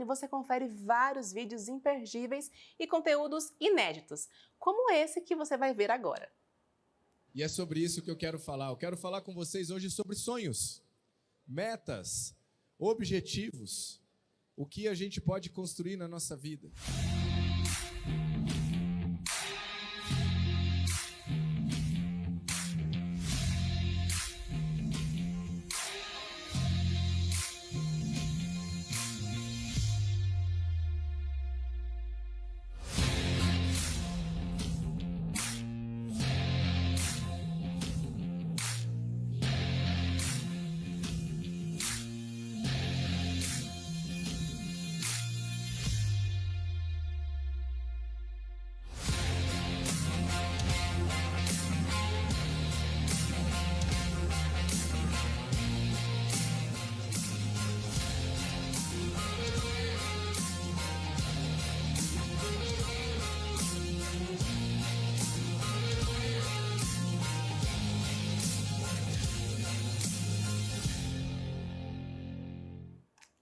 A: você confere vários vídeos imperdíveis e conteúdos inéditos, como esse que você vai ver agora.
N: E é sobre isso que eu quero falar. Eu quero falar com vocês hoje sobre sonhos, metas, objetivos, o que a gente pode construir na nossa vida.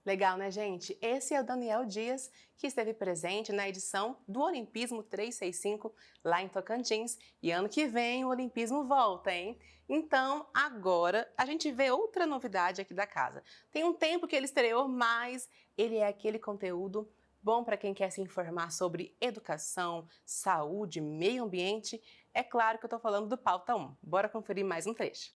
A: Legal, né, gente? Esse é o Daniel Dias, que esteve presente na edição do Olimpismo 365 lá em Tocantins. E ano que vem o Olimpismo volta, hein? Então, agora a gente vê outra novidade aqui da casa. Tem um tempo que ele estreou, mas ele é aquele conteúdo bom para quem quer se informar sobre educação, saúde, meio ambiente. É claro que eu estou falando do Pauta 1. Bora conferir mais um trecho.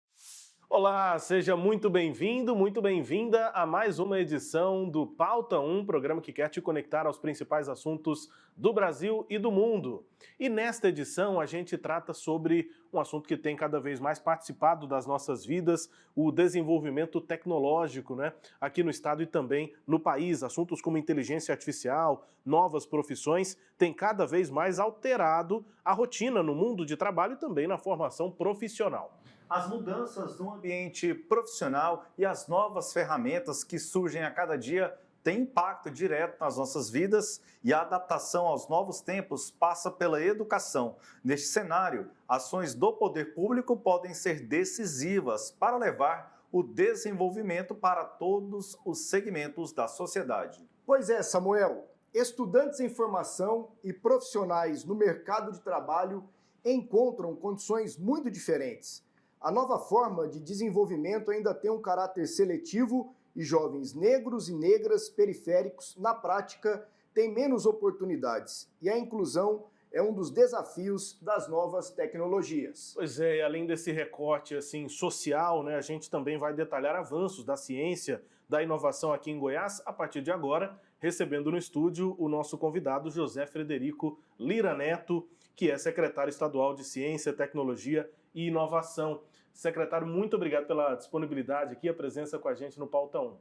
O: Olá, seja muito bem-vindo, muito bem-vinda a mais uma edição do Pauta 1, programa que quer te conectar aos principais assuntos do Brasil e do mundo. E nesta edição a gente trata sobre um assunto que tem cada vez mais participado das nossas vidas, o desenvolvimento tecnológico, né? Aqui no estado e também no país. Assuntos como inteligência artificial, novas profissões, têm cada vez mais alterado a rotina no mundo de trabalho e também na formação profissional.
P: As mudanças no ambiente profissional e as novas ferramentas que surgem a cada dia tem impacto direto nas nossas vidas e a adaptação aos novos tempos passa pela educação. Neste cenário, ações do poder público podem ser decisivas para levar o desenvolvimento para todos os segmentos da sociedade.
C: Pois é, Samuel. Estudantes em formação e profissionais no mercado de trabalho encontram condições muito diferentes. A nova forma de desenvolvimento ainda tem um caráter seletivo e jovens negros e negras periféricos, na prática, têm menos oportunidades. E a inclusão é um dos desafios das novas tecnologias.
O: Pois é, e além desse recorte assim, social, né, a gente também vai detalhar avanços da ciência, da inovação aqui em Goiás, a partir de agora, recebendo no estúdio o nosso convidado José Frederico Lira Neto, que é secretário estadual de Ciência, Tecnologia e Inovação. Secretário, muito obrigado pela disponibilidade aqui, a presença com a gente no Pauta 1.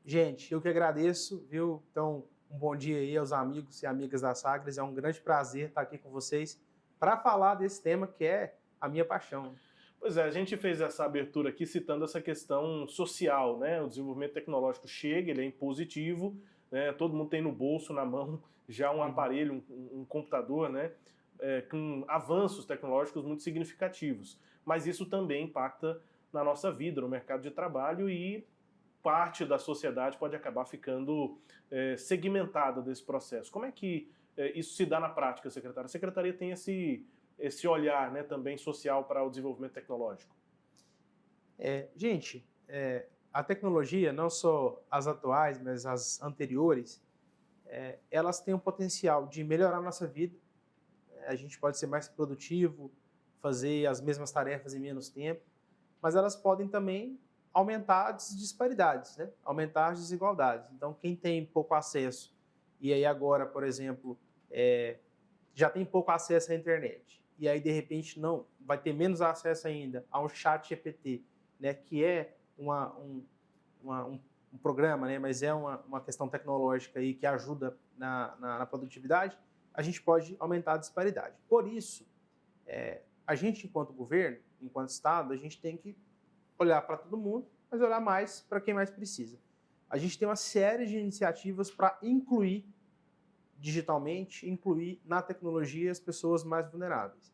Q: Gente, eu que agradeço, viu? Então, um bom dia aí aos amigos e amigas da Sagres. É um grande prazer estar aqui com vocês para falar desse tema que é a minha paixão.
O: Pois é, a gente fez essa abertura aqui citando essa questão social, né? O desenvolvimento tecnológico chega, ele é impositivo, né? Todo mundo tem no bolso, na mão, já um aparelho, um computador, né? Com avanços tecnológicos muito significativos. Mas isso também impacta na nossa vida, no mercado de trabalho, e parte da sociedade pode acabar ficando segmentada desse processo. Como é que isso se dá na prática, secretário? A secretaria tem esse olhar, né, também social para o desenvolvimento tecnológico?
Q: Gente, a tecnologia, não só as atuais, mas as anteriores, elas têm o potencial de melhorar a nossa vida. A gente pode ser mais produtivo, fazer as mesmas tarefas em menos tempo, mas elas podem também aumentar as disparidades, né? Aumentar as desigualdades. Então, quem tem pouco acesso, e aí agora, por exemplo, já tem pouco acesso à internet, e aí, de repente, não vai ter menos acesso ainda ao chat GPT, né? Que é um programa, né? Mas é uma questão tecnológica aí que ajuda na produtividade, a gente pode aumentar a disparidade. Por isso, a gente, enquanto governo, enquanto Estado, a gente tem que olhar para todo mundo, mas olhar mais para quem mais precisa. A gente tem uma série de iniciativas para incluir digitalmente, incluir na tecnologia as pessoas mais vulneráveis.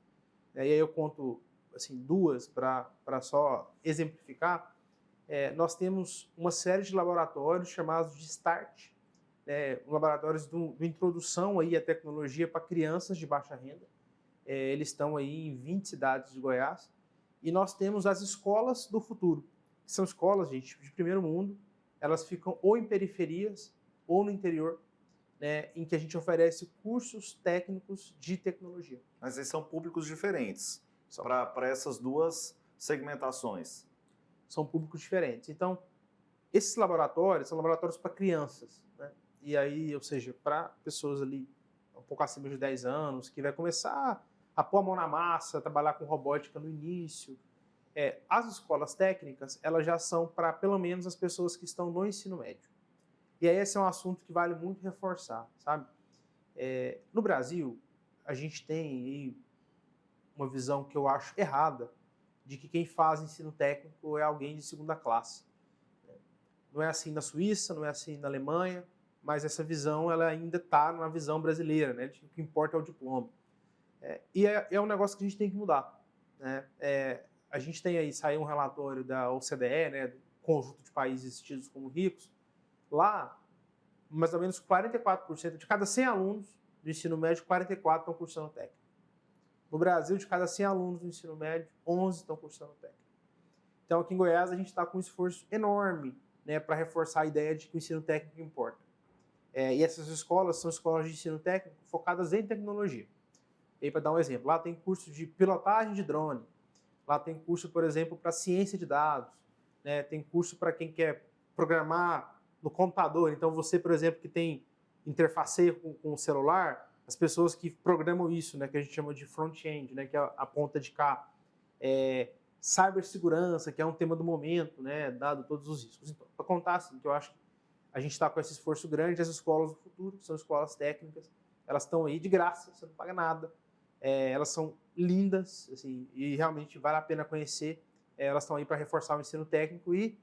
Q: E aí eu conto assim, duas para só exemplificar. Nós temos uma série de laboratórios chamados de START, laboratórios de introdução aí à tecnologia para crianças de baixa renda. Eles estão aí em 20 cidades de Goiás. E nós temos as escolas do futuro, que são escolas, gente, de primeiro mundo. Elas ficam ou em periferias ou no interior, né, em que a gente oferece cursos técnicos de tecnologia.
P: Mas eles são públicos diferentes para essas duas segmentações.
Q: São públicos diferentes. Então, esses laboratórios são laboratórios para crianças, né? E aí, ou seja, para pessoas ali um pouco acima de 10 anos, que vai começar a pôr a mão na massa, trabalhar com robótica no início. As escolas técnicas, elas já são para pelo menos as pessoas que estão no ensino médio. E aí esse é um assunto que vale muito reforçar, sabe? No Brasil, a gente tem aí uma visão que eu acho errada de que quem faz ensino técnico é alguém de segunda classe. Não é assim na Suíça, não é assim na Alemanha, mas essa visão ela ainda está na visão brasileira, né? De que o que importa é o diploma. E é um negócio que a gente tem que mudar, né? A gente tem aí, saiu um relatório da OCDE, né, do conjunto de países tidos como ricos. Lá, mais ou menos 44%, de cada 100 alunos do ensino médio, 44 estão cursando técnico. No Brasil, de cada 100 alunos do ensino médio, 11 estão cursando técnico. Então, aqui em Goiás, a gente está com um esforço enorme, né, para reforçar a ideia de que o ensino técnico importa. E essas escolas são escolas de ensino técnico focadas em tecnologia. E aí, para dar um exemplo, lá tem curso de pilotagem de drone, lá tem curso, por exemplo, para ciência de dados, né? Tem curso para quem quer programar no computador. Então, você, por exemplo, que tem interface com o celular, as pessoas que programam isso, né, que a gente chama de front-end, né, que é a ponta de cá. Cibersegurança, que é um tema do momento, né, dado todos os riscos. Então, para contar assim, que eu acho que a gente está com esse esforço grande, as escolas do futuro, que são escolas técnicas, elas estão aí de graça, você não paga nada. Elas são lindas, assim, e realmente vale a pena conhecer. Elas estão aí para reforçar o ensino técnico e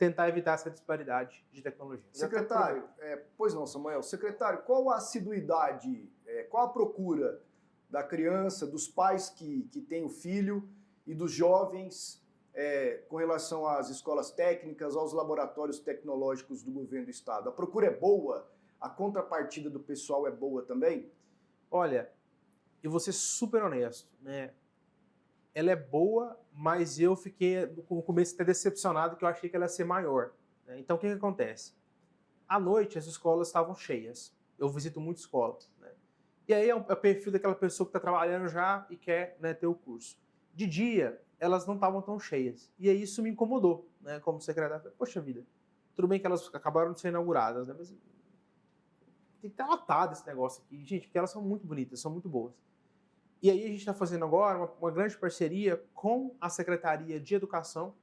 Q: tentar evitar essa disparidade de tecnologia.
C: Secretário, pois não, Samuel. Secretário, qual a assiduidade, qual a procura da criança, dos pais que têm o filho e dos jovens com relação às escolas técnicas, aos laboratórios tecnológicos do governo do estado? A procura é boa? A contrapartida do pessoal é boa também?
Q: Olha, eu vou ser super honesto, né? Ela é boa, mas eu fiquei no começo até decepcionado, que eu achei que ela ia ser maior, né? Então, o que acontece? À noite, as escolas estavam cheias. Eu visito muita escola, né? E aí é o perfil daquela pessoa que está trabalhando já e quer, né, ter o curso. De dia, elas não estavam tão cheias. E aí isso me incomodou, né, como secretário. Poxa vida, tudo bem que elas acabaram de ser inauguradas, né, mas tem que estar latado esse negócio aqui. Gente, porque elas são muito bonitas, são muito boas. E aí a gente está fazendo agora uma grande parceria com a Secretaria de Educação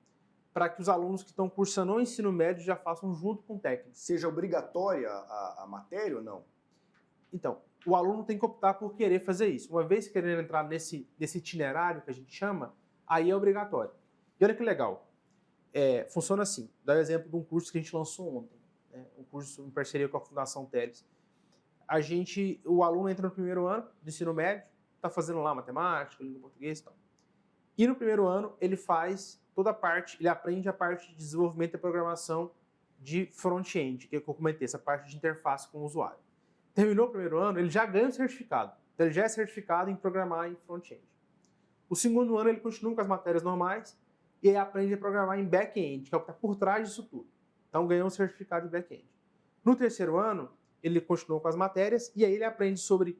Q: para que os alunos que estão cursando o ensino médio já façam junto com o técnico.
C: Seja obrigatória a matéria ou não?
Q: Então, o aluno tem que optar por querer fazer isso. Uma vez querendo entrar nesse itinerário que a gente chama, aí é obrigatório. E olha que legal. Funciona assim. Dá o exemplo de um curso que a gente lançou ontem, né? Um curso em parceria com a Fundação Teles. O aluno entra no primeiro ano do ensino médio, está fazendo lá matemática, língua portuguesa e tal. E no primeiro ano ele faz toda a parte, ele aprende a parte de desenvolvimento e programação de front-end, que eu comentei, essa parte de interface com o usuário. Terminou o primeiro ano, ele já ganha o certificado. Então ele já é certificado em programar em front-end. O segundo ano ele continua com as matérias normais e aí aprende a programar em back-end, que é o que está por trás disso tudo. Então ganhou um certificado de back-end. No terceiro ano, ele continua com as matérias e aí ele aprende sobre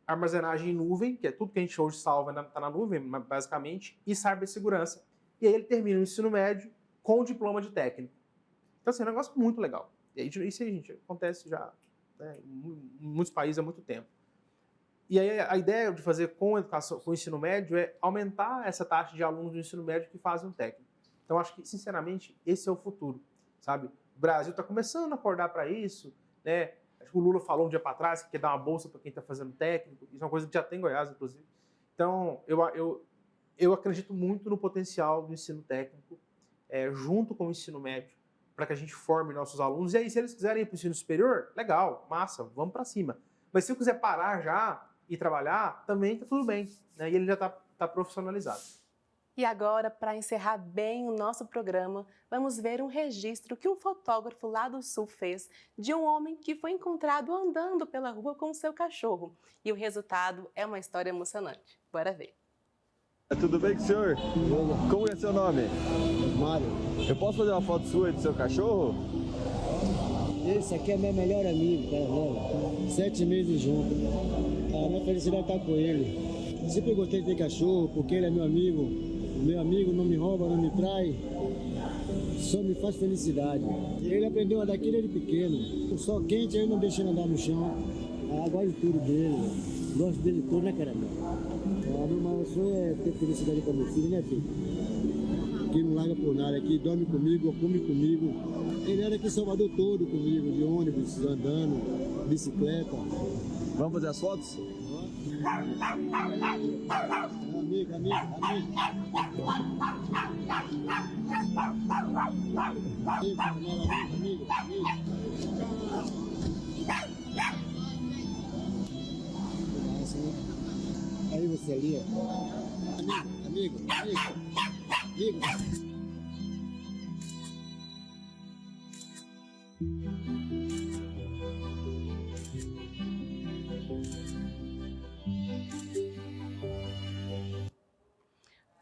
Q: armazenagem em nuvem, que é tudo que a gente hoje salva está na nuvem, basicamente, e cibersegurança. E aí ele termina o ensino médio com o diploma de técnico. Então, assim, é um negócio muito legal. E aí, isso aí, gente, acontece já, né, em muitos países há muito tempo. E aí a ideia de fazer com educação, com o ensino médio é aumentar essa taxa de alunos do ensino médio que fazem um técnico. Então, acho que, sinceramente, esse é o futuro, sabe? O Brasil está começando a acordar para isso, né? Acho que o Lula falou um dia para trás que quer dar uma bolsa para quem está fazendo técnico. Isso é uma coisa que já tem em Goiás, inclusive. Então, eu acredito muito no potencial do ensino técnico, junto com o ensino médio, para que a gente forme nossos alunos. E aí, se eles quiserem ir para o ensino superior, legal, massa, vamos para cima. Mas se eu quiser parar já e trabalhar, também está tudo bem, né? E ele já está profissionalizado.
A: E agora, para encerrar bem o nosso programa, vamos ver um registro que um fotógrafo lá do Sul fez de um homem que foi encontrado andando pela rua com o seu cachorro. E o resultado é uma história emocionante. Bora ver.
R: Tudo bem com o senhor? Como é seu nome?
S: Mário.
R: Eu posso fazer uma foto sua e do seu cachorro?
S: Esse aqui é meu melhor amigo, cara, velho. 7 meses junto. A minha felicidade tá com ele. Eu sempre gostei de ter cachorro, porque ele é meu amigo. Meu amigo não me rouba, não me trai, só me faz felicidade. Ele aprendeu a andar aqui desde pequeno. O sol quente, ele não deixa ele andar no chão. Gosto de tudo dele, gosto dele todo, né, caramba? Meu maior sonho é ter felicidade com meu filho, né, filho? Que não larga por nada, que dorme comigo, come comigo. Ele era aqui em Salvador todo comigo, de ônibus, andando, bicicleta.
R: Vamos fazer as fotos?
S: Amigo. Aí você ali, ó. Amigo.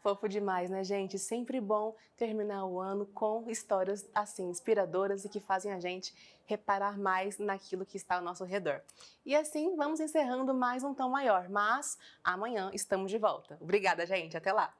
A: Fofo demais, né, gente? Sempre bom terminar o ano com histórias assim inspiradoras e que fazem a gente reparar mais naquilo que está ao nosso redor. E assim vamos encerrando mais um Tom Maior, mas amanhã estamos de volta. Obrigada, gente. Até lá!